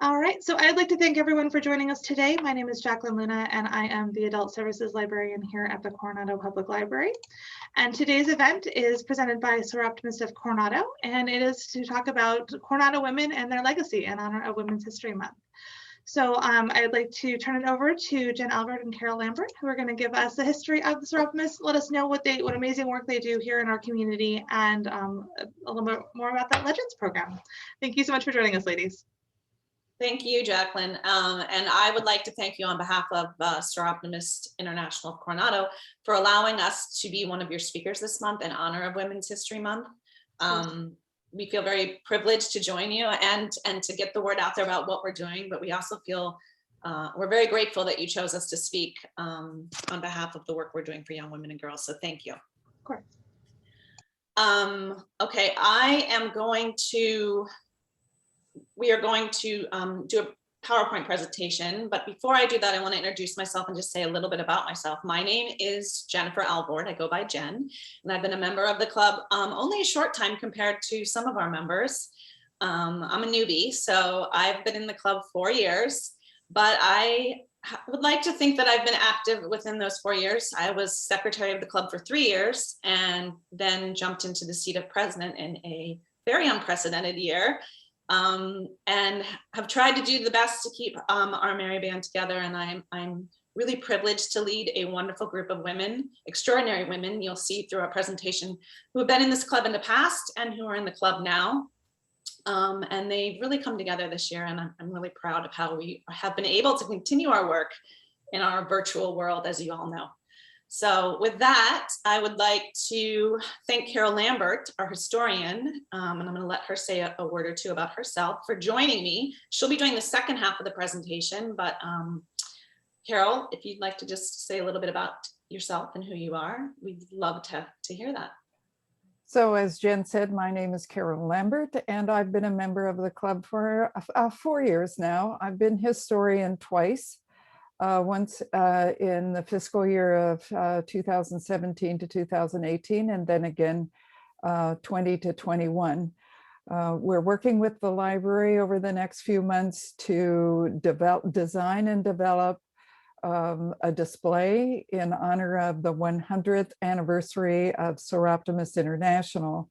All right, so I'd like to thank everyone for joining us today. My name is Jacqueline Luna, and I am the Adult Services Librarian here at the Coronado Public Library. And today's event is presented by Soroptimist of Coronado, and it is to talk about Coronado women and their legacy in honor of Women's History Month. So I'd like to turn it over to Jen Alvord and Carol Lambert, who are going to give us the history of the Soroptimists, let us know what amazing work they do here in our community, and a little bit more about that Legends program. Thank you so much for joining us, ladies. Thank you, Jacqueline. And I would like to thank you on behalf of Syroptimist International of Coronado for allowing us to be one of your speakers this month in honor of Women's History Month. We feel very privileged to join you and to get the word out there about what we're doing, but we also feel we're very grateful that you chose us to speak on behalf of the work we're doing for young women and girls. So thank you. Of course. Okay, we are going to do a PowerPoint presentation, but before I do that, I want to introduce myself and just say a little bit about myself. My name is Jennifer Alvord. I go by Jen, and I've been a member of the club only a short time compared to some of our members. I'm a newbie, so I've been in the club 4 years, but I would like to think that I've been active within those 4 years. I was secretary of the club for 3 years and then jumped into the seat of president in a very unprecedented year. And have tried to do the best to keep our merry band together. And I'm really privileged to lead a wonderful group of women, extraordinary women, you'll see through our presentation, who have been in this club in the past and who are in the club now. And they've really come together this year, and I'm really proud of how we have been able to continue our work in our virtual world, as you all know. So with that, I would like to thank Carol Lambert, our historian, and I'm going to let her say a word or two about herself, for joining me. She'll be doing the second half of the presentation, but Carol, if you'd like to just say a little bit about yourself and who you are, we'd love to hear that. So as Jen said, my name is Carol Lambert, and I've been a member of the club for 4 years now. I've been historian twice. Once in the fiscal year of 2017 to 2018, and then again 20 to 21. We're working with the library over the next few months to design and develop a display in honor of the 100th anniversary of Syroptimist International,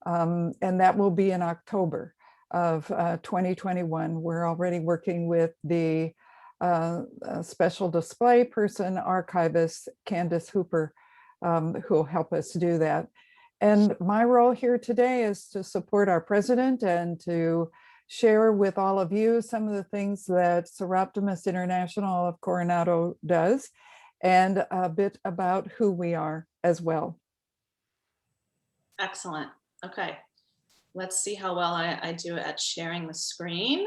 and that will be in October of 2021. We're already working with the special display person, archivist Candace Hooper, who will help us do that. And my role here today is to support our president and to share with all of you some of the things that Syroptimist International of Coronado does, and a bit about who we are as well. Excellent. Okay, let's see how well I do at sharing the screen.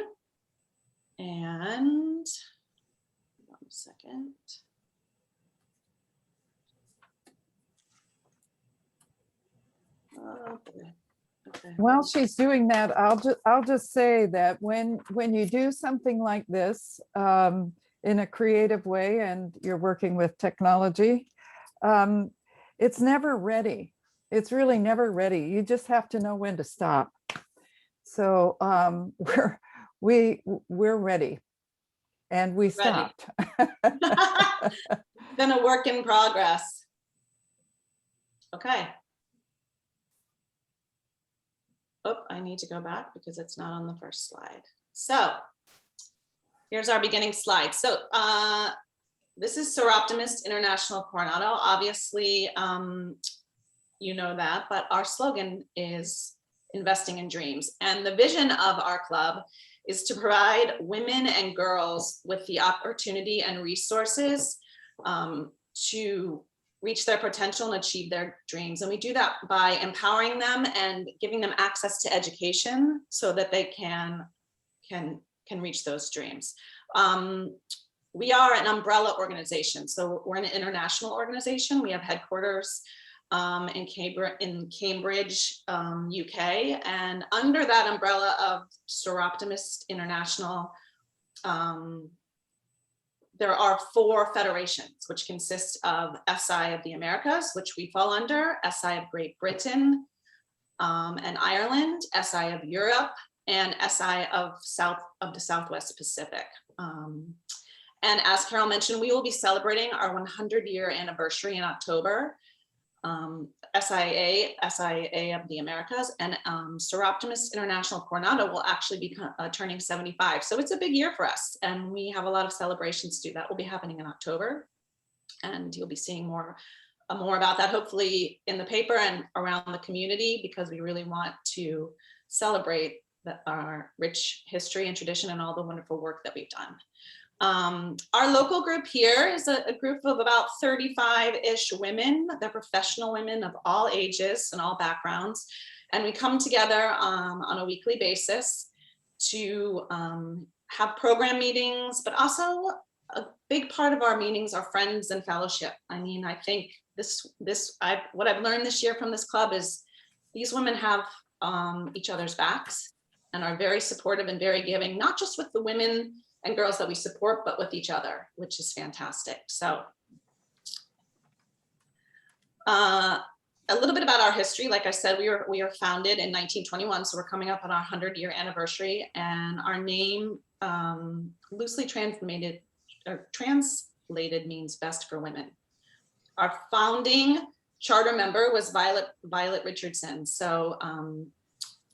And second. Okay. While she's doing that, I'll just say that when you do something like this in a creative way, and you're working with technology, it's never ready. It's really never ready. You just have to know when to stop. So we're ready. And we stopped. Been a work in progress. Okay. Oh, I need to go back because it's not on the first slide. So here's our beginning slide. So this is Syroptimist International Coronado. Obviously, you know that, but our slogan is investing in dreams. And the vision of our club is to provide women and girls with the opportunity and resources to reach their potential and achieve their dreams. And we do that by empowering them and giving them access to education so that they can reach those dreams. We are an umbrella organization. So we're an international organization. We have headquarters in Cambridge, UK, and under that umbrella of Syroptimist International, there are 4 federations, which consist of SI of the Americas, which we fall under, SI of Great Britain and Ireland, SI of Europe, and SI of the Southwest Pacific. And as Carol mentioned, we will be celebrating our 100-year anniversary in October. SIA of the Americas, and Syroptimist International Coronado will actually be turning 75. So it's a big year for us, and we have a lot of celebrations to do. That will be happening in October, and you'll be seeing more about that hopefully in the paper and around the community, because we really want to celebrate our rich history and tradition and all the wonderful work that we've done. Our local group here is a group of about 35-ish women. They're professional women of all ages and all backgrounds. And we come together on a weekly basis to have program meetings, but also a big part of our meetings are friends and fellowship. I mean, I think what I've learned this year from this club is these women have each other's backs and are very supportive and very giving, not just with the women and girls that we support, but with each other, which is fantastic. So a little bit about our history. Like I said, we are founded in 1921, so we're coming up on our 100-year anniversary, and our name loosely translated means best for women. Our founding charter member was Violet Richardson. So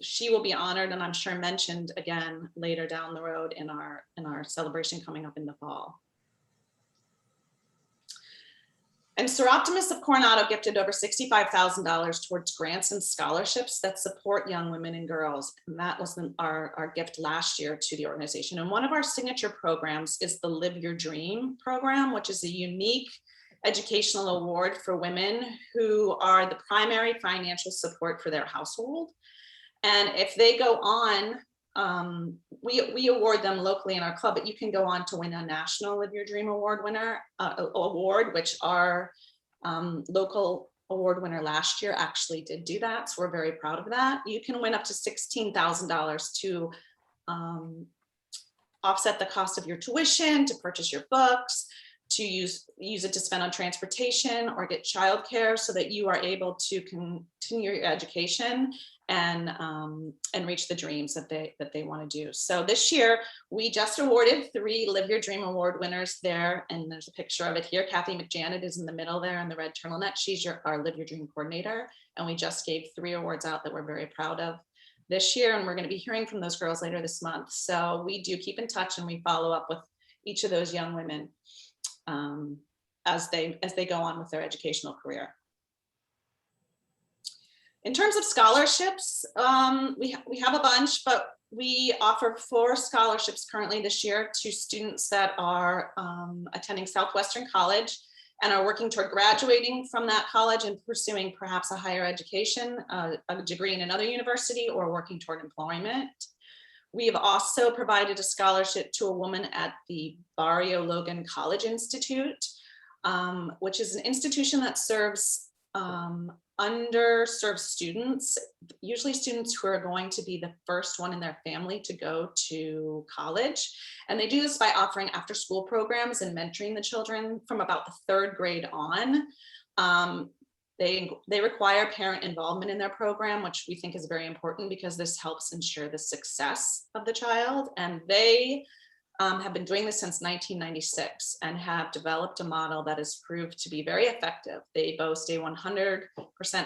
she will be honored, and I'm sure mentioned again later down the road in our celebration coming up in the fall. And Soroptimist of Coronado gifted over $65,000 towards grants and scholarships that support young women and girls. And that was our gift last year to the organization. And one of our signature programs is the Live Your Dream program, which is a unique educational award for women who are the primary financial support for their household. And if they go on, we award them locally in our club, but you can go on to win a national Live Your Dream award award, which our local award winner last year actually did do that. So we're very proud of that. You can win up to $16,000 to offset the cost of your tuition, to purchase your books, to use it to spend on transportation or get childcare, so that you are able to continue your education and reach the dreams that they want to do. So this year, we just awarded 3 Live Your Dream Award winners there, and there's a picture of it here. Kathy Mcjanet is in the middle there in the red turtleneck. She's our Live Your Dream coordinator, and we just gave 3 awards out that we're very proud of this year, and we're going to be hearing from those girls later this month. So we do keep in touch, and we follow up with each of those young women as they go on with their educational career. In terms of scholarships, we have a bunch, but we offer 4 scholarships currently this year to students that are attending Southwestern College and are working toward graduating from that college and pursuing perhaps a higher education, a degree in another university, or working toward employment. We have also provided a scholarship to a woman at the Barrio Logan College Institute, which is an institution that serves underserved students, usually students who are going to be the first one in their family to go to college. And they do this by offering after-school programs and mentoring the children from about the 3rd grade on. They require parent involvement in their program, which we think is very important because this helps ensure the success of the child. And they have been doing this since 1996 and have developed a model that has proved to be very effective. They boast a 100%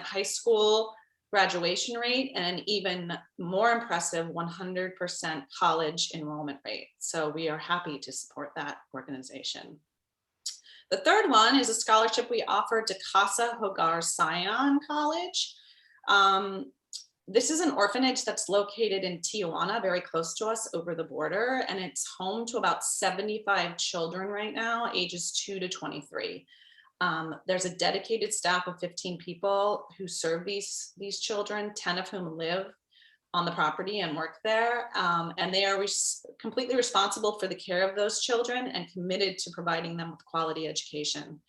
high school graduation rate and an even more impressive 100% college enrollment rate. So we are happy to support that organization. The 3rd one is a scholarship we offer to Casa Hogar Sion College. This is an orphanage that's located in Tijuana, very close to us over the border, and it's home to about 75 children right now, ages 2 to 23. There's a dedicated staff of 15 people who serve these children, 10 of whom live on the property and work there. And they are completely responsible for the care of those children and committed to providing them with quality education.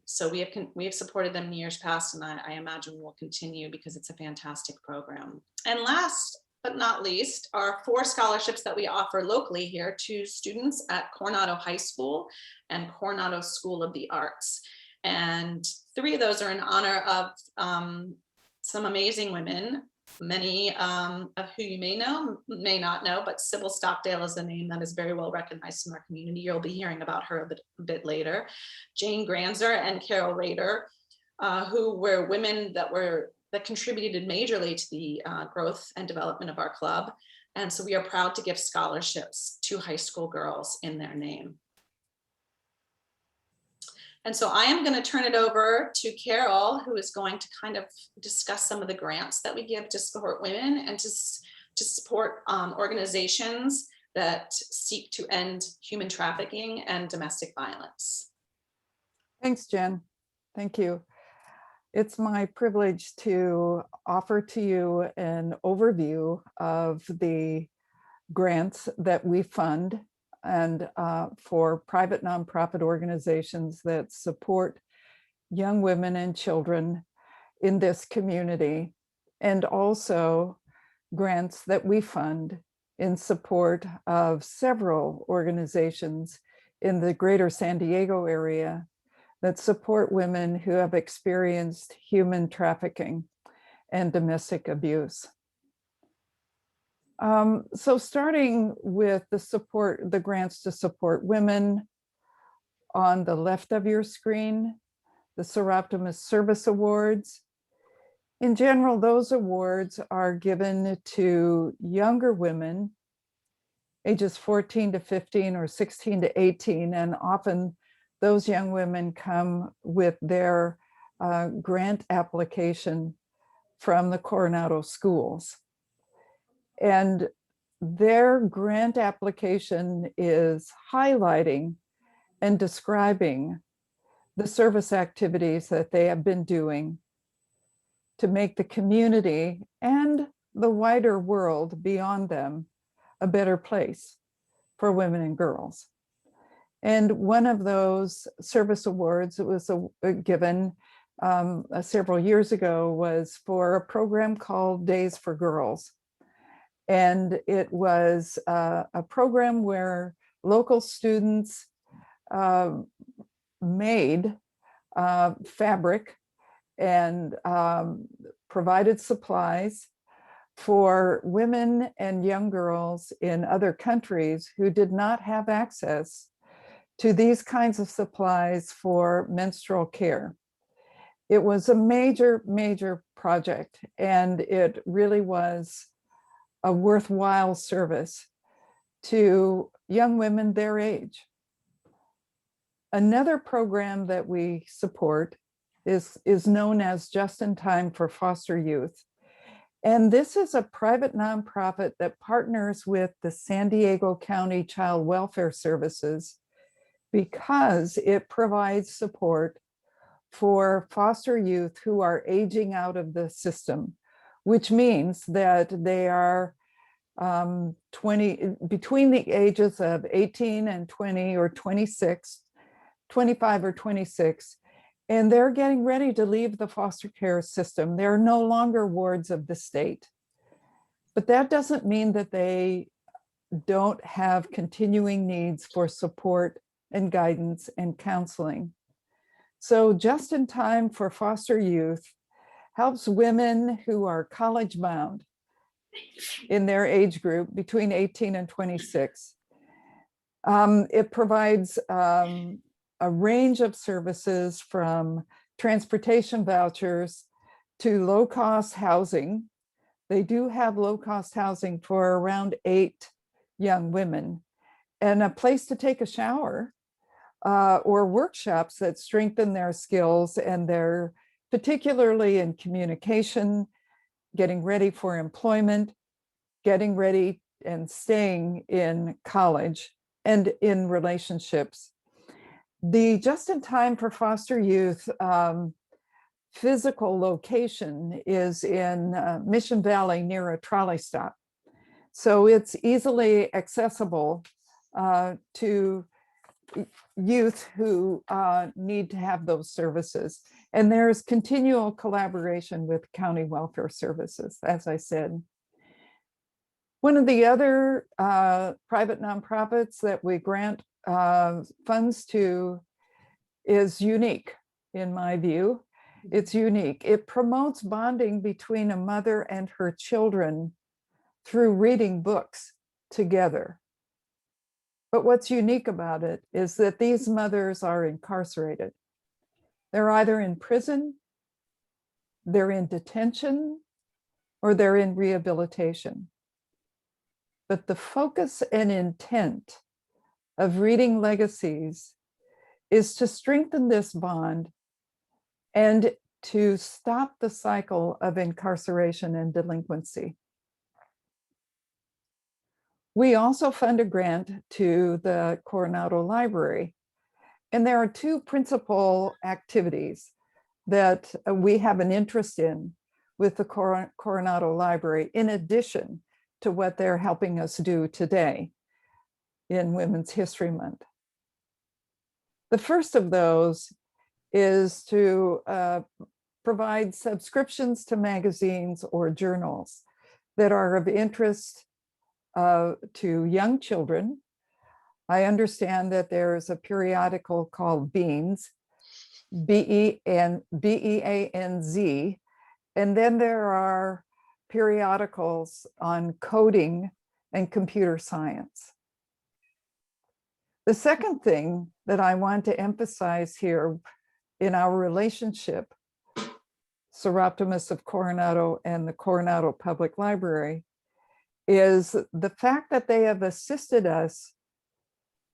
So we have supported them in years past, and I imagine we'll continue because it's a fantastic program. And last but not least are 4 scholarships that we offer locally here to students at Coronado High School and Coronado School of the Arts. And 3 of those are in honor of some amazing women many of who you may know, may not know, but Sybil Stockdale is a name that is very well recognized in our community. You'll be hearing about her a bit later. Jane Granzer and Carol Rader, who were women that contributed majorly to the growth and development of our club. And so we are proud to give scholarships to high school girls in their name. And so I am going to turn it over to Carol, who is going to kind of discuss some of the grants that we give to support women and to support organizations that seek to end human trafficking and domestic violence. Thanks, Jen. Thank you. It's my privilege to offer to you an overview of the grants that we fund and for private nonprofit organizations that support young women and children in this community, and also grants that we fund in support of several organizations in the greater San Diego area that support women who have experienced human trafficking and domestic abuse. So starting with the grants to support women, on the left of your screen, the Siroptimist Service Awards. In general, those awards are given to younger women, ages 14 to 15 or 16 to 18, and often those young women come with their grant application from the Coronado schools. And their grant application is highlighting and describing the service activities that they have been doing to make the community and the wider world beyond them a better place for women and girls. And one of those service awards, it was given several years ago, was for a program called Days for Girls. And it was a program where local students made fabric and provided supplies for women and young girls in other countries who did not have access to these kinds of supplies for menstrual care. It was a major, major project, and it really was a worthwhile service to young women their age. Another program that we support is known as Just in Time for Foster Youth. And this is a private nonprofit that partners with the San Diego County Child Welfare Services because it provides support for foster youth who are aging out of the system, which means that they are between the ages of 18 and 20 or 26, 25 or 26, and they're getting ready to leave the foster care system. They're no longer wards of the state. But that doesn't mean that they don't have continuing needs for support and guidance and counseling. So Just in Time for Foster Youth helps women who are college bound in their age group between 18 and 26. It provides a range of services from transportation vouchers to low-cost housing. They do have low-cost housing for around 8 young women, and a place to take a shower or workshops that strengthen their skills and their, particularly in communication, getting ready for employment, getting ready and staying in college and in relationships. The Just in Time for Foster Youth physical location is in Mission Valley near a trolley stop. So it's easily accessible to youth who need to have those services. And there's continual collaboration with county welfare services, as I said. One of the other private nonprofits that we grant funds to is unique, in my view. It's unique. It promotes bonding between a mother and her children through reading books together. But what's unique about it is that these mothers are incarcerated. They're either in prison, they're in detention, or they're in rehabilitation. But the focus and intent of Reading Legacies is to strengthen this bond and to stop the cycle of incarceration and delinquency. We also fund a grant to the Coronado Library, and there are two principal activities that we have an interest in with the Coronado Library, in addition to what they're helping us do today in Women's History Month. The first of those is to provide subscriptions to magazines or journals that are of interest to young children. I understand that there's a periodical called Beans, B-E-A-N-Z, and then there are periodicals on coding and computer science. The second thing that I want to emphasize here in our relationship, Soroptimist of Coronado and the Coronado Public Library, is the fact that they have assisted us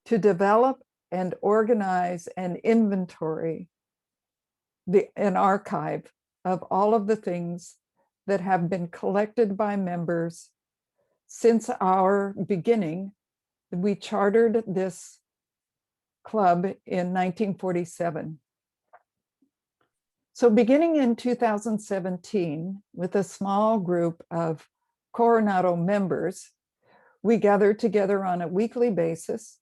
to develop and organize an inventory, an archive of all of the things that have been collected by members since our beginning. We chartered this club in 1947. So beginning in 2017, with a small group of Coronado members, we gathered together on a weekly basis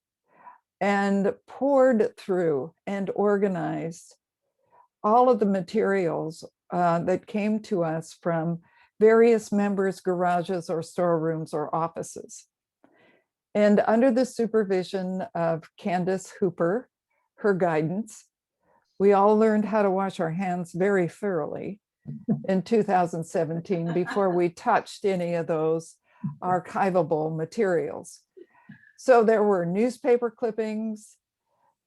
and poured through and organized all of the materials that came to us from various members' garages or storerooms or offices. And under the supervision of Candace Hooper, her guidance, we all learned how to wash our hands very thoroughly in 2017 before we touched any of those archivable materials. So there were newspaper clippings,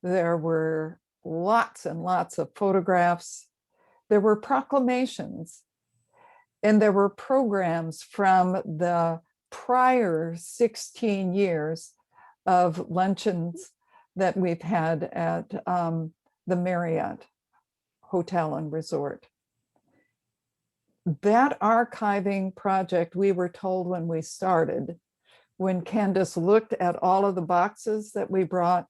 there were lots and lots of photographs, there were proclamations, and there were programs from the prior 16 years of luncheons that we've had at the Marriott Hotel and Resort. That archiving project, we were told when we started, when Candace looked at all of the boxes that we brought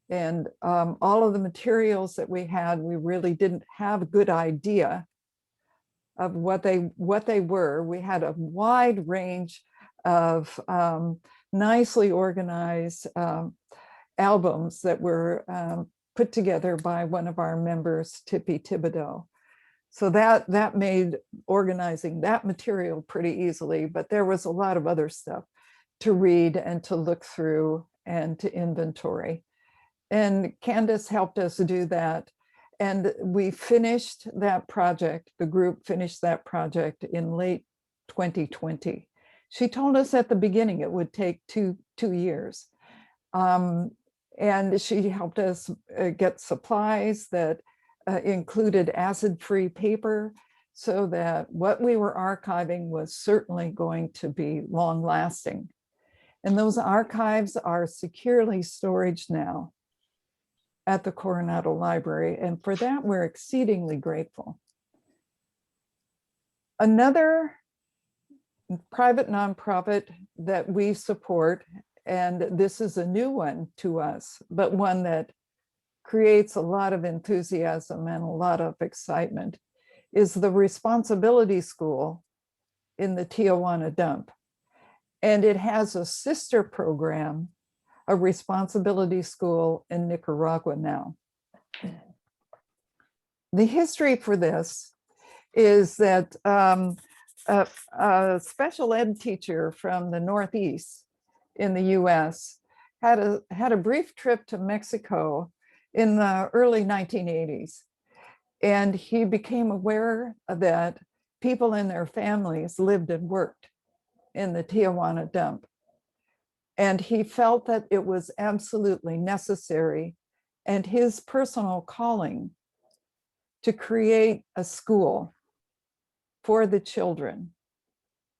and all of the materials that we had, we really didn't have a good idea of what they were. We had a wide range of nicely organized albums that were put together by one of our members, Tippy Thibodeau. So that made organizing that material pretty easily, but there was a lot of other stuff to read and to look through and to inventory. And Candace helped us do that. And we finished that project, the group finished that project in late 2020. She told us at the beginning it would take two years. And she helped us get supplies that included acid-free paper so that what we were archiving was certainly going to be long-lasting. And those archives are securely stored now at the Coronado Library, and for that we're exceedingly grateful. Another private nonprofit that we support, and this is a new one to us, but one that creates a lot of enthusiasm and a lot of excitement, is the Responsibility School in the Tijuana dump. And it has a sister program, a responsibility school in Nicaragua now. The history for this is that a special ed teacher from the Northeast in the US had a brief trip to Mexico in the early 1980s. And he became aware that people in their families lived and worked in the Tijuana dump. And he felt that it was absolutely necessary and his personal calling to create a school for the children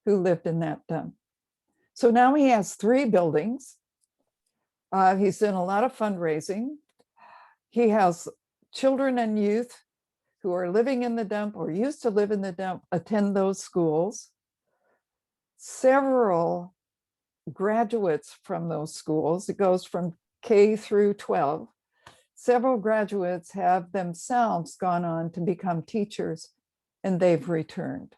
who lived in that dump. So now he has 3 buildings. He's done a lot of fundraising. He has children and youth who are living in the dump or used to live in the dump attend those schools. Several graduates from those schools, it goes from K through 12. Several graduates have themselves gone on to become teachers and they've returned.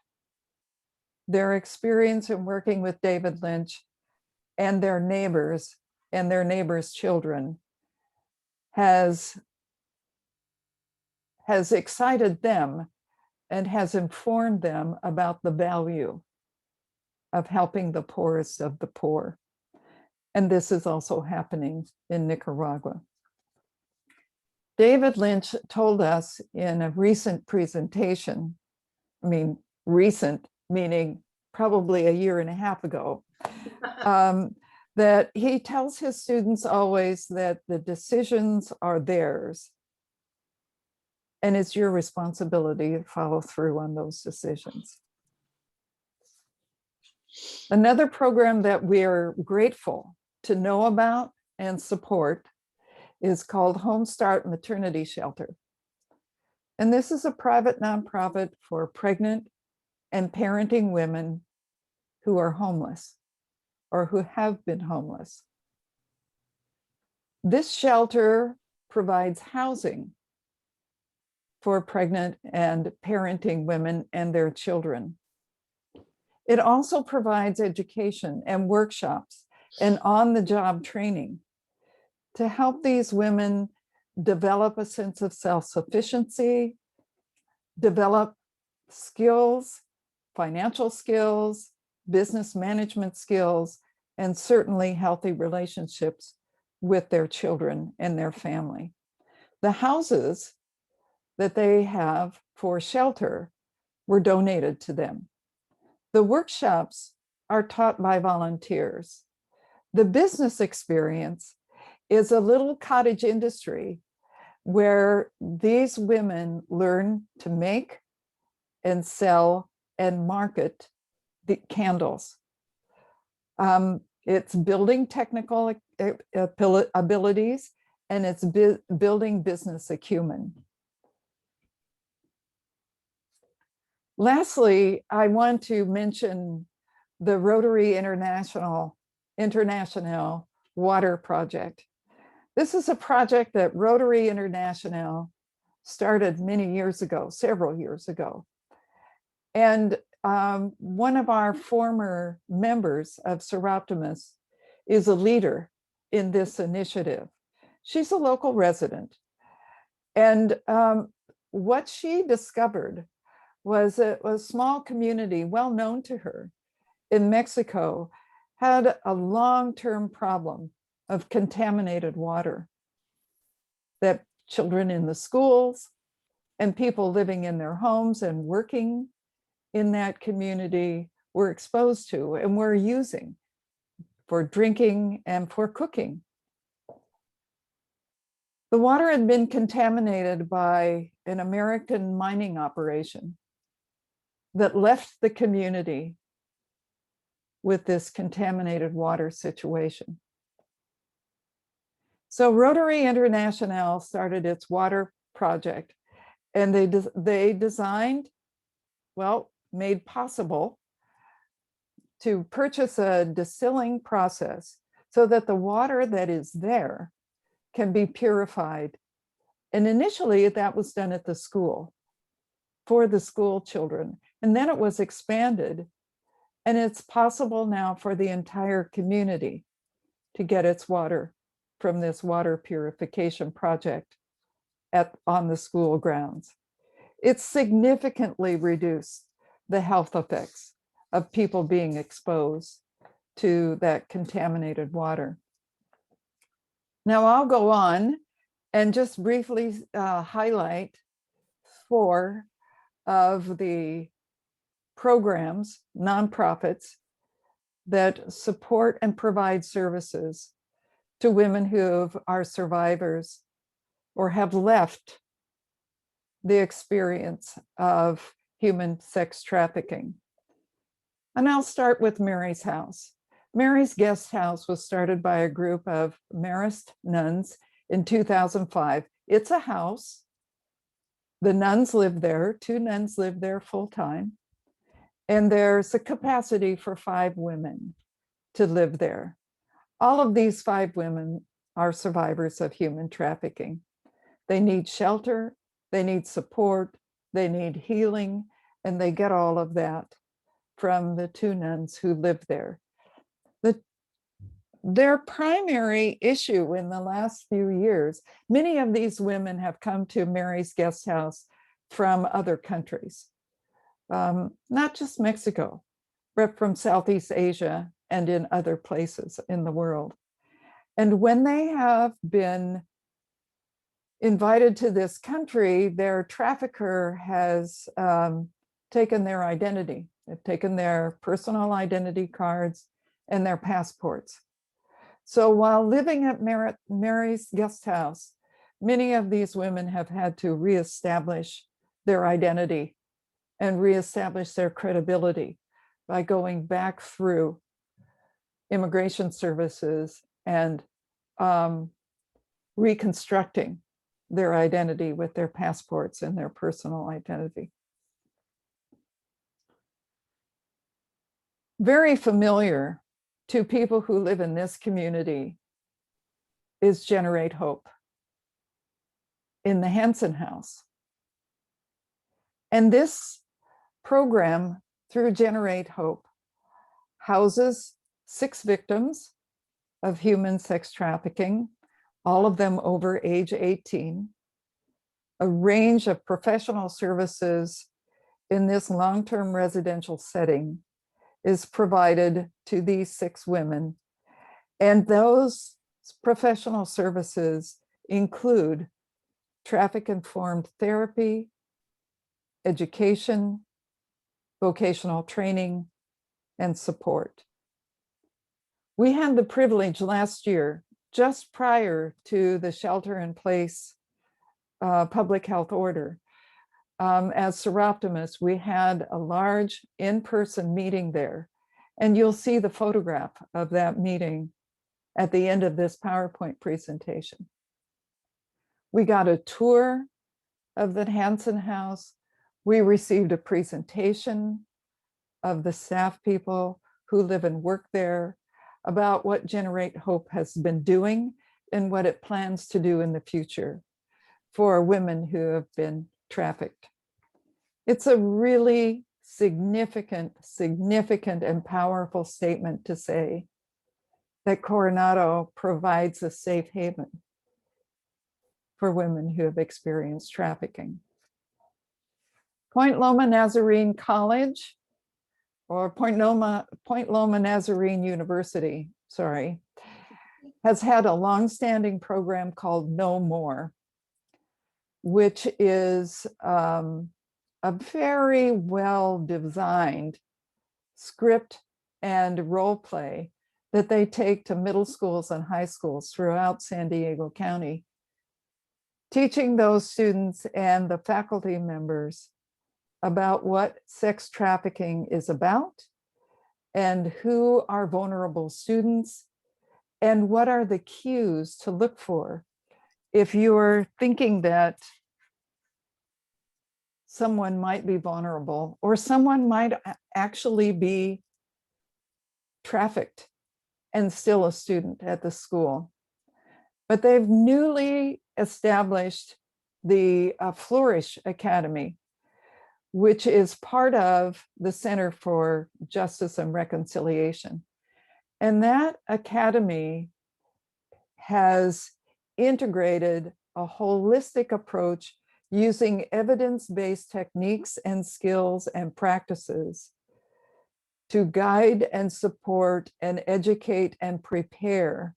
Their experience in working with David Lynch and their neighbors children has excited them and has informed them about the value of helping the poorest of the poor. And this is also happening in Nicaragua. David Lynch told us in a recent presentation, I mean, recent, meaning probably a year and a half ago, that he tells his students always that the decisions are theirs and it's your responsibility to follow through on those decisions. Another program that we're grateful to know about and support is called Home Start Maternity Shelter. And this is a private nonprofit for pregnant and parenting women who are homeless or who have been homeless. This shelter provides housing for pregnant and parenting women and their children. It also provides education and workshops and on-the-job training to help these women develop a sense of self-sufficiency, develop skills, financial skills, business management skills, and certainly healthy relationships with their children and their family. The houses that they have for shelter were donated to them. The workshops are taught by volunteers. The business experience is a little cottage industry where these women learn to make and sell and market the candles. It's building technical abilities and it's building business acumen. Lastly, I want to mention the Rotary International Water Project. This is a project that Rotary International started many years ago, several years ago. And one of our former members of Siroptimist is a leader in this initiative. She's a local resident. And what she discovered was that a small community well known to her in Mexico had a long-term problem of contaminated water that children in the schools and people living in their homes and working in that community were exposed to and were using for drinking and for cooking. The water had been contaminated by an American mining operation that left the community with this contaminated water situation. So Rotary International started its water project, and they designed, well, made possible to purchase a distilling process so that the water that is there can be purified. And initially that was done at the school for the school children. And then it was expanded. And it's possible now for the entire community to get its water from this water purification project on the school grounds. It's significantly reduced the health effects of people being exposed to that contaminated water. Now I'll go on and just briefly highlight 4 of the programs, nonprofits, that support and provide services to women who are survivors or have left the experience of human sex trafficking. And I'll start with Mary's House. Mary's Guest House was started by a group of Marist nuns in 2005. It's a house. The nuns live there, 2 nuns live there full time. And there's a capacity for 5 women to live there. All of these 5 women are survivors of human trafficking. They need shelter, they need support, they need healing, and they get all of that from the 2 nuns who live there. Their primary issue in the last few years, many of these women have come to Mary's Guest House from other countries, not just Mexico, but from Southeast Asia and in other places in the world. And when they have been invited to this country, their trafficker has taken their identity. They've taken their personal identity cards and their passports. So while living at Mary's Guest House, many of these women have had to reestablish their identity and reestablish their credibility by going back through immigration services and reconstructing their identity with their passports and their personal identity. Very familiar to people who live in this community is Generate Hope in the Hansen House. And this program through Generate Hope houses 6 victims of human sex trafficking, all of them over age 18, a range of professional services in this long-term residential setting is provided to these 6 women. And those professional services include traffic-informed therapy, education, vocational training, and support. We had the privilege last year, just prior to the shelter-in-place public health order, as Siroptimists, we had a large in-person meeting there, and you'll see the photograph of that meeting at the end of this PowerPoint presentation. We got a tour of the Hansen House. We received a presentation of the staff people who live and work there about what Generate Hope has been doing and what it plans to do in the future for women who have been trafficked. It's a really significant and powerful statement to say that Coronado provides a safe haven for women who have experienced trafficking. Point Loma Nazarene College, or Point Loma Nazarene University, sorry, has had a longstanding program called No More, which is a very well-designed script and role play that they take to middle schools and high schools throughout San Diego County, teaching those students and the faculty members about what sex trafficking is about and who are vulnerable students and what are the cues to look for if you're thinking that someone might be vulnerable or someone might actually be trafficked and still a student at the school. But they've newly established the Flourish Academy, which is part of the Center for Justice and Reconciliation. And that academy has integrated a holistic approach using evidence-based techniques and skills and practices to guide and support and educate and prepare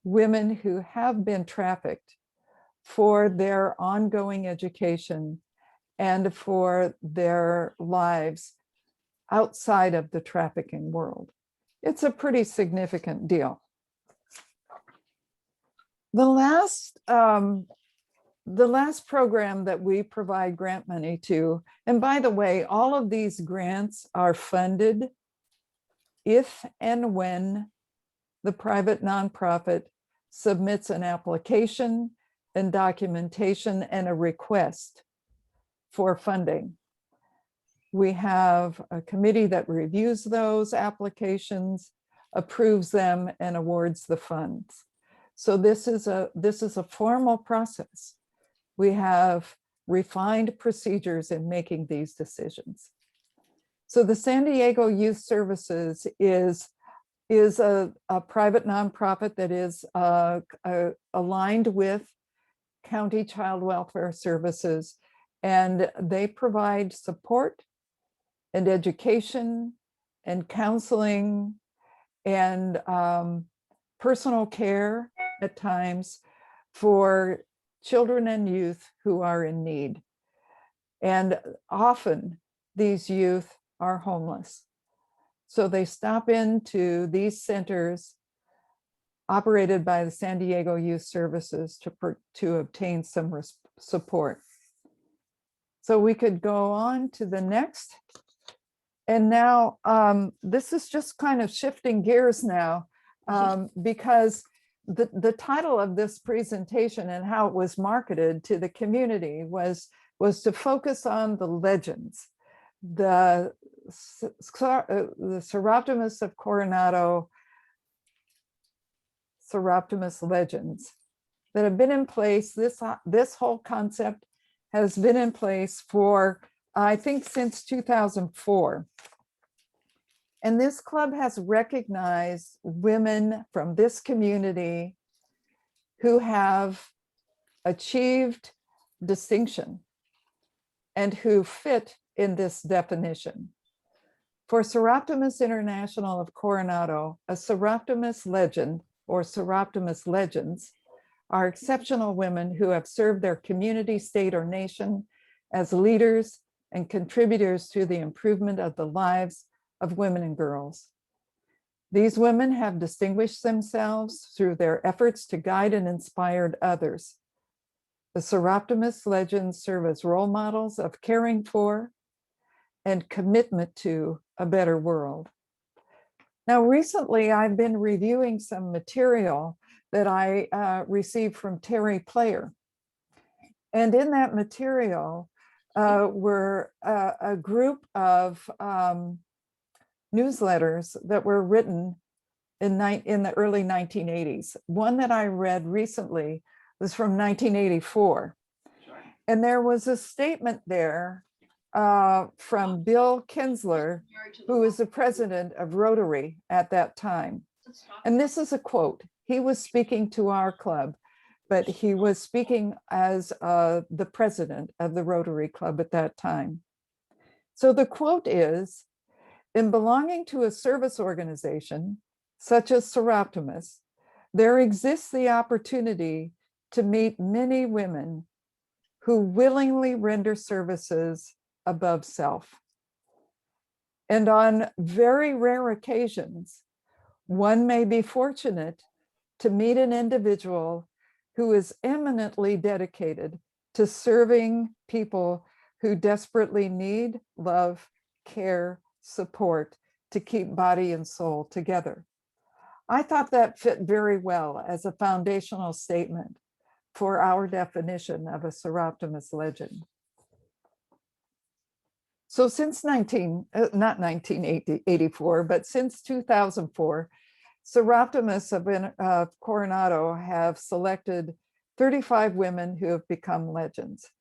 women who have been trafficked for their ongoing education and for their lives outside of the trafficking world. It's a pretty significant deal. The last program that we provide grant money to, and by the way, all of these grants are funded if and when the private nonprofit submits an application and documentation and a request for funding. We have a committee that reviews those applications, approves them, and awards the funds. So this is a formal process. We have refined procedures in making these decisions. So the San Diego Youth Services is a private nonprofit that is aligned with county child welfare services, and they provide support and education and counseling and personal care at times for children and youth who are in need. And often these youth are homeless. So they stop into these centers operated by the San Diego Youth Services to obtain some support. So we could go on to the next. And now this is just kind of shifting gears now, because the title of this presentation and how it was marketed to the community was to focus on the legends, the Soroptimist of Coronado, Syroptimist legends that have been in place. This whole concept has been in place for, I think, since 2004. And this club has recognized women from this community who have achieved distinction and who fit in this definition. For Syroptimist International of Coronado, a Syroptimist legend or Syroptimist legends are exceptional women who have served their community, state, or nation as leaders and contributors to the improvement of the lives of women and girls. These women have distinguished themselves through their efforts to guide and inspire others. The Syroptimist legends serve as role models of caring for and commitment to a better world. Now, recently, I've been reviewing some material that I received from Terry Player. And in that material were a group of newsletters that were written in the early 1980s. One that I read recently was from 1984. And there was a statement there from Bill Kinsler, who was the president of Rotary at that time. And this is a quote. He was speaking to our club, but he was speaking as the president of the Rotary Club at that time. So the quote is, "In belonging to a service organization, such as Syroptimist, there exists the opportunity to meet many women who willingly render services above self. And on very rare occasions, one may be fortunate to meet an individual who is eminently dedicated to serving people who desperately need love, care, support to keep body and soul together." I thought that fit very well as a foundational statement for our definition of a Syroptimist legend. So since not 1984, but since 2004, Syroptimists of Coronado have selected 35 women who have become legends.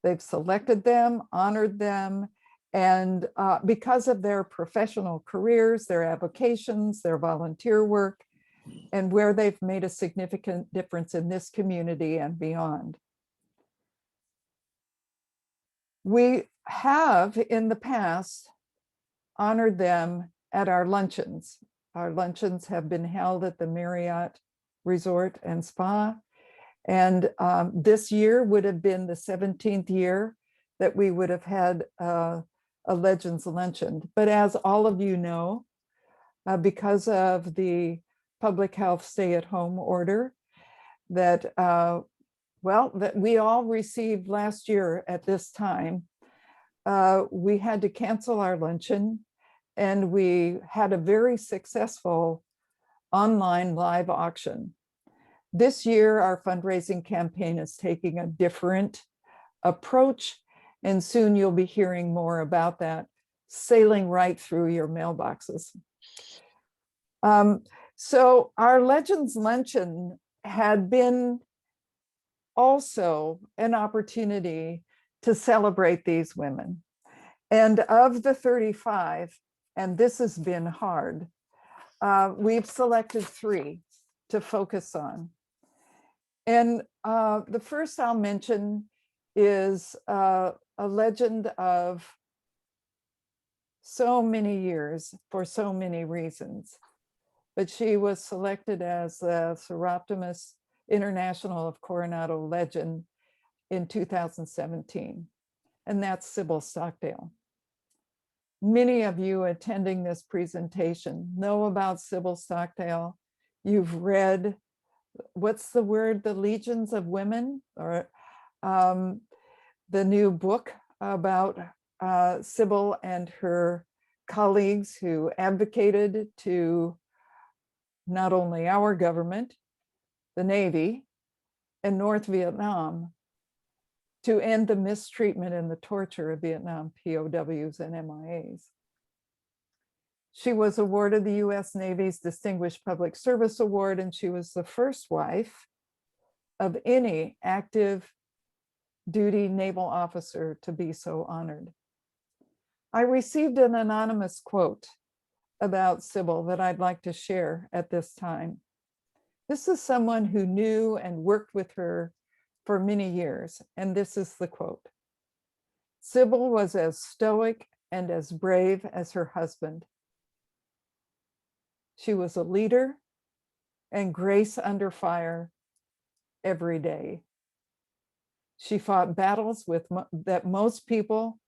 They've selected them, honored them, and because of their professional careers, their avocations, their volunteer work, and where they've made a significant difference in this community and beyond. We have in the past honored them at our luncheons. Our luncheons have been held at the Marriott Resort and Spa. And this year would have been the 17th year that we would have had a Legends Luncheon. But as all of you know, because of the public health stay-at-home order that, that we all received last year at this time, we had to cancel our luncheon, and we had a very successful online live auction. This year, our fundraising campaign is taking a different approach, and soon you'll be hearing more about that sailing right through your mailboxes. So our Legends Luncheon had been also an opportunity to celebrate these women. And of the 35, and this has been hard, we've selected 3 to focus on. And the first I'll mention is a legend of so many years for so many reasons. But she was selected as the Soroptimist International of Coronado Legend in 2017, and that's Sybil Stockdale. Many of you attending this presentation know about Sybil Stockdale. You've read, what's the word, The Legions of Women, or the new book about Sybil and her colleagues who advocated to not only our government, the Navy, and North Vietnam to end the mistreatment and the torture of Vietnam POWs and MIAs. She was awarded the US Navy's Distinguished Public Service Award, and she was the first wife of any active duty naval officer to be so honored. I received an anonymous quote about Sybil that I'd like to share at this time. This is someone who knew and worked with her for many years, and this is the quote. Sybil was as stoic and as brave as her husband. She was a leader and grace under fire every day. She fought battles that most people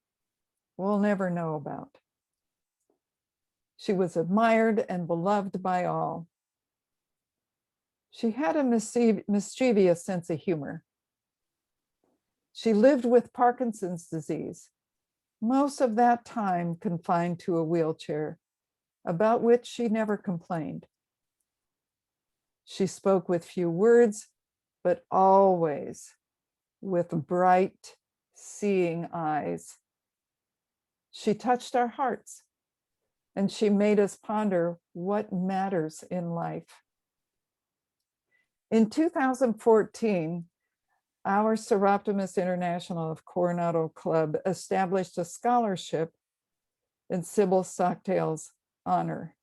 will never know about. She was admired and beloved by all. She had a mischievous sense of humor. She lived with Parkinson's disease, most of that time confined to a wheelchair, about which she never complained. She spoke with few words, but always with bright, seeing eyes. She touched our hearts, and she made us ponder what matters in life. In 2014, our Syroptimist International of Coronado Club established a scholarship in Sybil Stockdale's honor.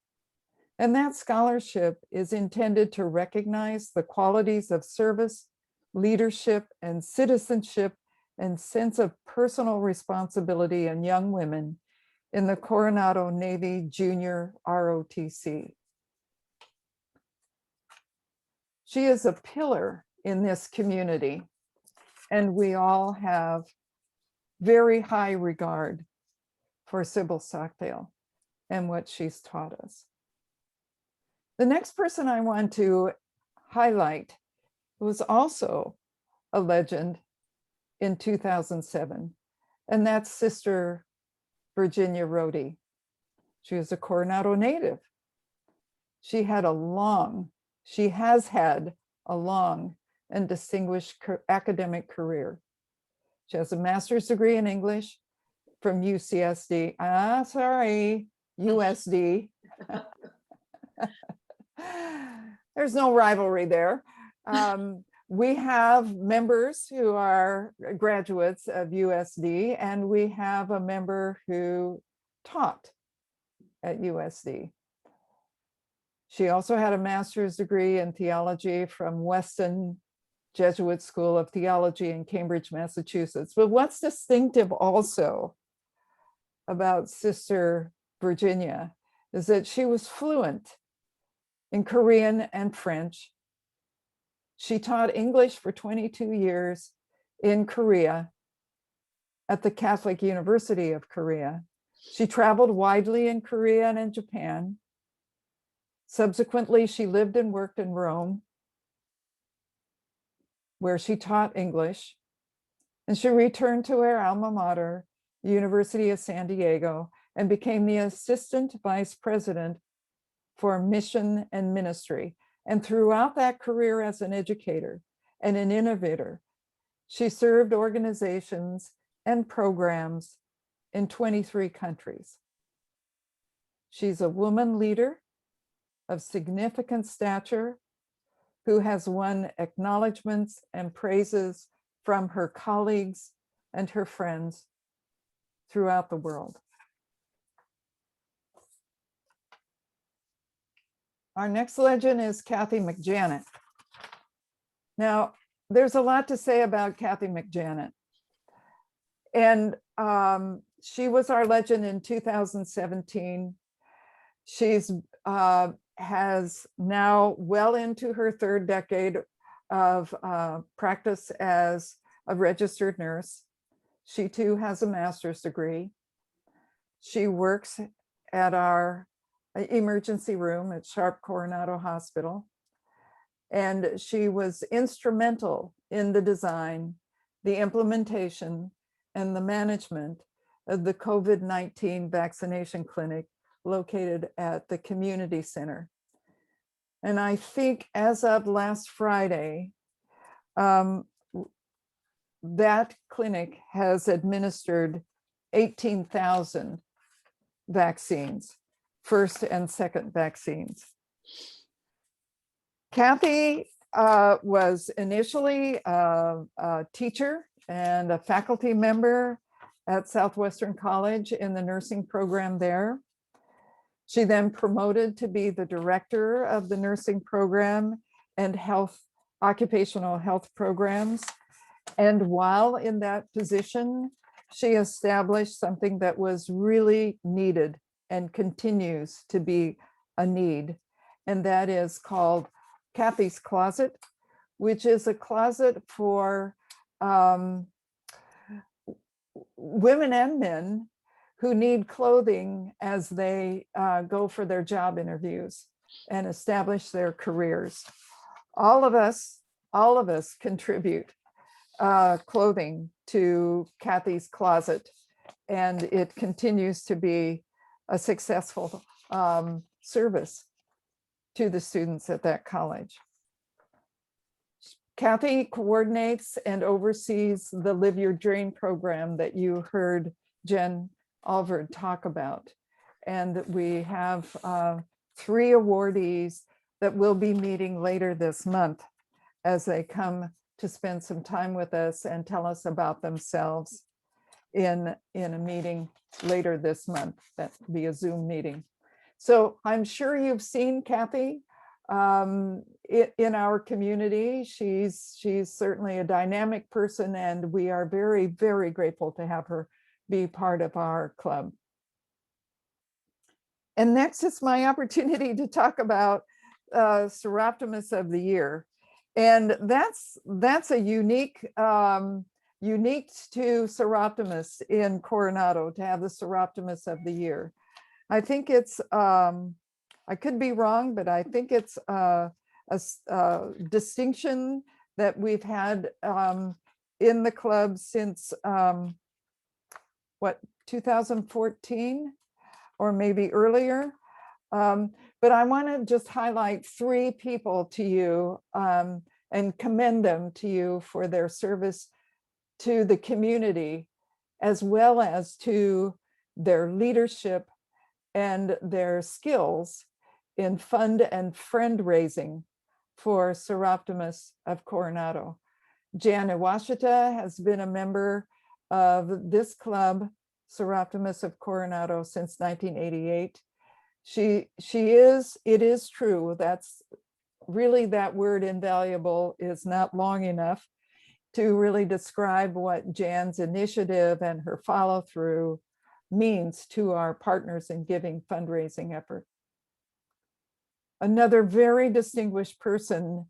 And that scholarship is intended to recognize the qualities of service, leadership, and citizenship, and sense of personal responsibility in young women in the Coronado Navy Junior ROTC. She is a pillar in this community, and we all have very high regard for Sybil Stockdale and what she's taught us. The next person I want to highlight was also a legend in 2007, and that's Sister Virginia Rotary. She was a Coronado native. She has had a long and distinguished academic career. She has a master's degree in English from UCSD. USD. There's no rivalry there. We have members who are graduates of USD, and we have a member who taught at USD. She also had a master's degree in theology from Weston Jesuit School of Theology in Cambridge, Massachusetts. But what's distinctive also about Sister Virginia is that she was fluent in Korean and French. She taught English for 22 years in Korea, at the Catholic University of Korea. She traveled widely in Korea and in Japan. Subsequently, she lived and worked in Rome, where she taught English. And she returned to her alma mater, the University of San Diego, and became the assistant vice president for mission and ministry. And throughout that career as an educator and an innovator, she served organizations and programs in 23 countries. She's a woman leader of significant stature who has won acknowledgments and praises from her colleagues and her friends throughout the world. Our next legend is Kathy Mcjanet. Now, there's a lot to say about Kathy Mcjanet. And she was our legend in 2017. She's has now well into her third decade of practice as a registered nurse. She too has a master's degree. She works at our emergency room at Sharp Coronado Hospital. And she was instrumental in the design, the implementation, and the management of the COVID-19 vaccination clinic located at the community center. And I think as of last Friday, that clinic has administered 18,000 vaccines, first and second vaccines. Kathy was initially a teacher and a faculty member at Southwestern College in the nursing program there. She then promoted to be the director of the nursing program and occupational health programs. And while in that position, she established something that was really needed and continues to be a need. And that is called Kathy's Closet, which is a closet for women and men who need clothing as they go for their job interviews and establish their careers. All of us contribute clothing to Kathy's Closet, and it continues to be a successful service to the students at that college. Kathy coordinates and oversees the Live Your Dream program that you heard Jen Alvord talk about. And we have 3 awardees that will be meeting later this month as they come to spend some time with us and tell us about themselves in a meeting later this month. That will be a Zoom meeting. So I'm sure you've seen Kathy in our community. She's certainly a dynamic person, and we are very, very grateful to have her be part of our club. And next is my opportunity to talk about Siroptimist of the Year. And that's a unique to Siroptimists in Coronado to have the Siroptimist of the Year. I think it's, I could be wrong, but I think it's a distinction that we've had in the club since 2014 or maybe earlier. But I want to just highlight 3 people to you and commend them to you for their service to the community, as well as to their leadership and their skills in fund and friend raising for Soroptimist of Coronado. Jen Alvord has been a member of this club, Soroptimist of Coronado, since 1988. It is true, that's really, that word invaluable is not long enough to really describe what Jan's initiative and her follow through means to our partners in giving fundraising effort. Another very distinguished person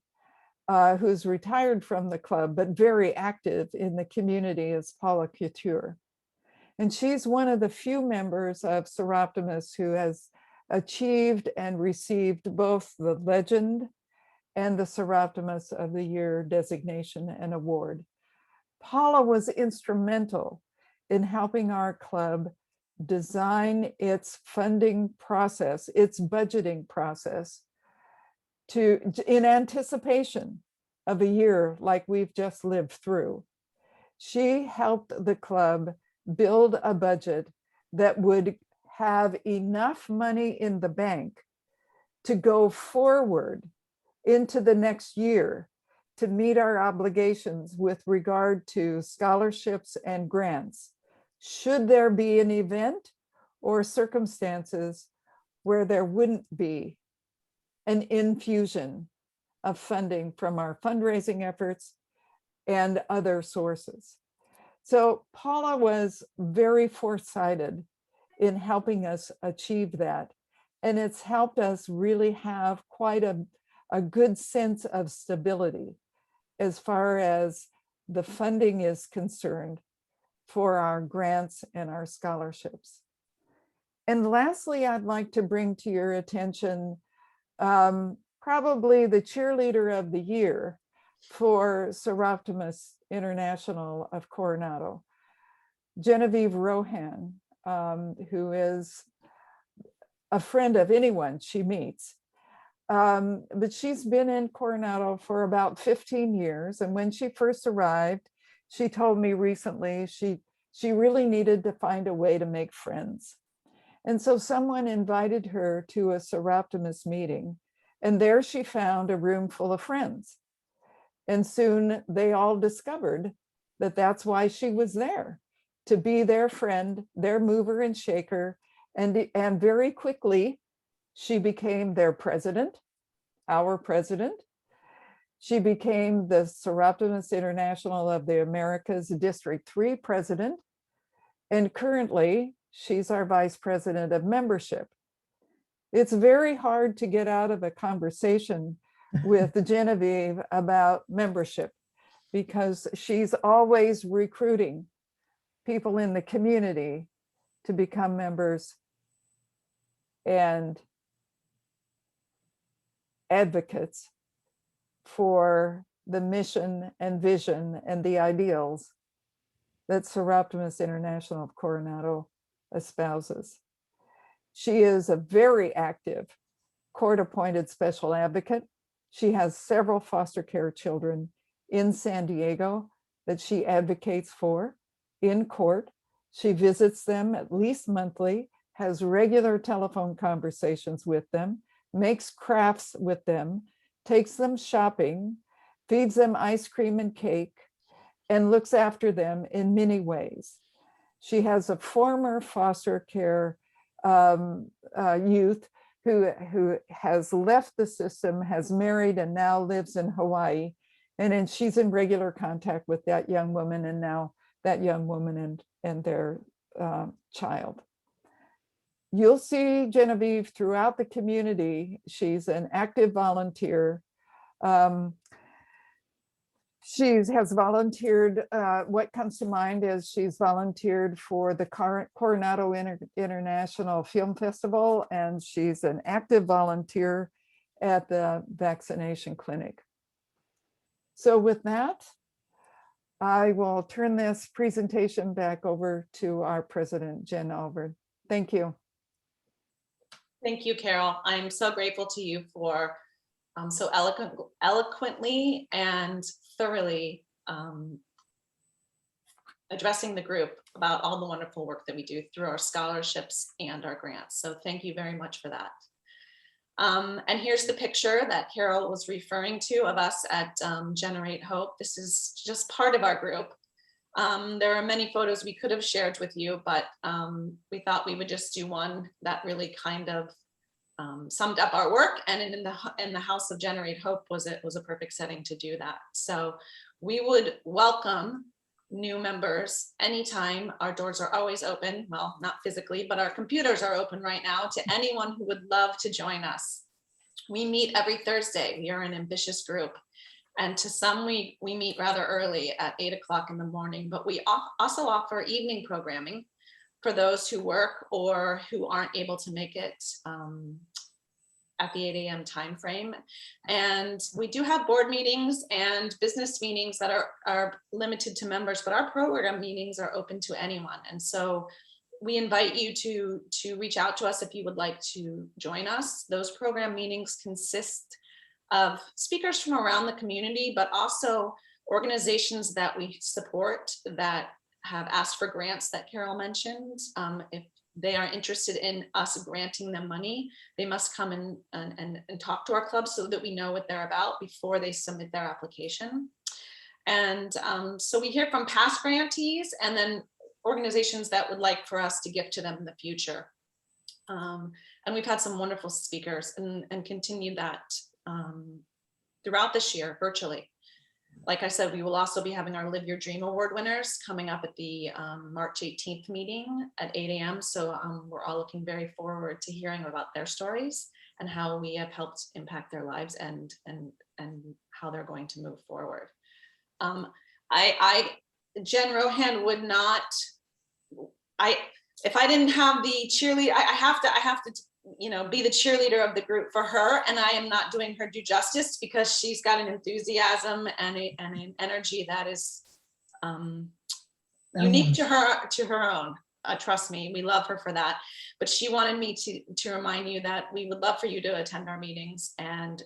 who's retired from the club, but very active in the community, is Paula Couture. And she's one of the few members of Syroptimist who has achieved and received both the Legend and the Soroptimist of the Year designation and award. Paula was instrumental in helping our club design its funding process, its budgeting process, in anticipation of a year like we've just lived through. She helped the club build a budget that would have enough money in the bank to go forward into the next year to meet our obligations with regard to scholarships and grants, should there be an event or circumstances where there wouldn't be an infusion of funding from our fundraising efforts and other sources. So Paula was very foresighted in helping us achieve that. And it's helped us really have quite a good sense of stability as far as the funding is concerned for our grants and our scholarships. And lastly, I'd like to bring to your attention probably the cheerleader of the year for Syroptimist International of Coronado, Genevieve Rohan, who is a friend of anyone she meets. But she's been in Coronado for about 15 years. And when she first arrived, she told me recently she really needed to find a way to make friends. And so someone invited her to a Syroptimist meeting, and there she found a room full of friends. And soon they all discovered that that's why she was there, to be their friend, their mover and shaker. And very quickly, she became their president, our president. She became the Syroptimist International of the Americas District 3 president. And currently, she's our vice president of membership. It's very hard to get out of a conversation with Genevieve about membership because she's always recruiting people in the community to become members and advocates for the mission and vision and the ideals that Syroptimist International of Coronado espouses. She is a very active court-appointed special advocate. She has several foster care children in San Diego that she advocates for in court. She visits them at least monthly, has regular telephone conversations with them, makes crafts with them, takes them shopping, feeds them ice cream and cake, and looks after them in many ways. She has a former foster care youth who has left the system, has married, and now lives in Hawaii. And then she's in regular contact with that young woman, and now that young woman and their child. You'll see Genevieve throughout the community. She's an active volunteer. She has volunteered, what comes to mind is she's volunteered for the Coronado International Film Festival, and she's an active volunteer at the vaccination clinic. So with that, I will turn this presentation back over to our president, Jen Alvord. Thank you. Thank you, Carol. I'm so grateful to you for so eloquently and thoroughly addressing the group about all the wonderful work that we do through our scholarships and our grants. So thank you very much for that. And here's the picture that Carol was referring to of us at Generate Hope. This is just part of our group. There are many photos we could have shared with you, but we thought we would just do one that really kind of summed up our work, and in the house of Generate Hope was a perfect setting to do that. So we would welcome new members anytime. Our doors are always open. Well, not physically, but our computers are open right now to anyone who would love to join us. We meet every Thursday. We are an ambitious group. And to some, we meet rather early at 8 o'clock in the morning, but we also offer evening programming for those who work or who aren't able to make it at the 8 a.m. timeframe. And we do have board meetings and business meetings that are limited to members, but our program meetings are open to anyone. And so we invite you to reach out to us if you would like to join us. Those program meetings consist of speakers from around the community, but also organizations that we support that have asked for grants that Carol mentioned. If they are interested in us granting them money, they must come in and talk to our club so that we know what they're about before they submit their application. And so we hear from past grantees and then organizations that would like for us to gift to them in the future. And we've had some wonderful speakers and continue that throughout this year virtually. Like I said, we will also be having our Live Your Dream Award winners coming up at the March 18th meeting at 8 a.m. So we're all looking very forward to hearing about their stories and how we have helped impact their lives and how they're going to move forward. Jen Rohan would not, if I didn't have the cheerleader, I have to be the cheerleader of the group for her, and I am not doing her due justice because she's got an enthusiasm and an energy that is unique to her own. Trust me, we love her for that. But she wanted me to remind you that we would love for you to attend our meetings and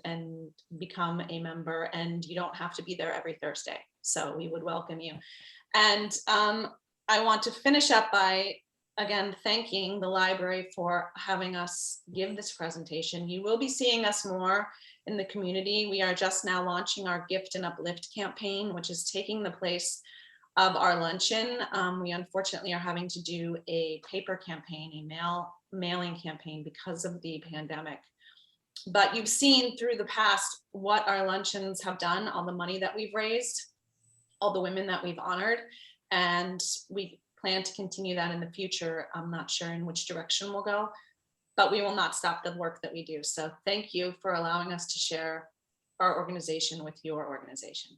become a member, and you don't have to be there every Thursday. So we would welcome you. And I want to finish up by again thanking the library for having us give this presentation. You will be seeing us more in the community. We are just now launching our Gift and Uplift campaign, which is taking the place of our luncheon. We unfortunately are having to do a paper campaign, a mailing campaign because of the pandemic. But you've seen through the past what our luncheons have done, all the money that we've raised, all the women that we've honored, and we plan to continue that in the future. I'm not sure in which direction we'll go, but we will not stop the work that we do. So thank you for allowing us to share our organization with your organization.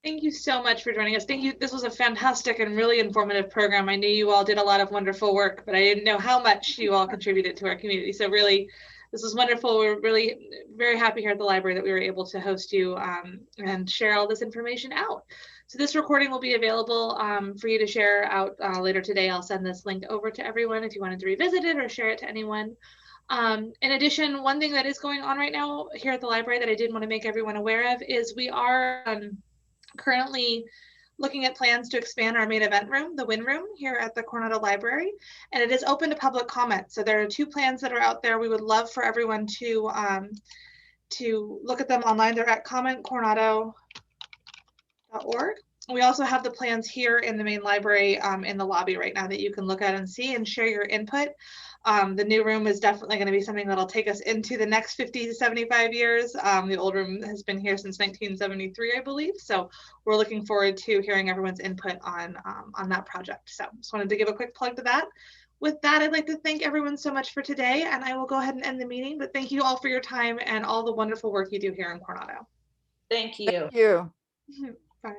Thank you so much for joining us. Thank you. This was a fantastic and really informative program. I knew you all did a lot of wonderful work, but I didn't know how much you all contributed to our community. So really, this was wonderful. We're really very happy here at the library that we were able to host you and share all this information out. So this recording will be available for you to share out later today. I'll send this link over to everyone if you wanted to revisit it or share it to anyone. In addition, one thing that is going on right now here at the library that I did want to make everyone aware of is we are currently looking at plans to expand our main event room, the Win Room, here at the Coronado Library, and it is open to public comment. So there are 2 plans that are out there. We would love for everyone to look at them online. They're at commentcoronado.org. We also have the plans here in the main library in the lobby right now that you can look at and see and share your input. The new room is definitely going to be something that'll take us into the next 50 to 75 years. The old room has been here since 1973, I believe. So we're looking forward to hearing everyone's input on that project. So just wanted to give a quick plug to that. With that, I'd like to thank everyone so much for today, and I will go ahead and end the meeting. But thank you all for your time and all the wonderful work you do here in Coronado. Thank you. Thank you. Bye.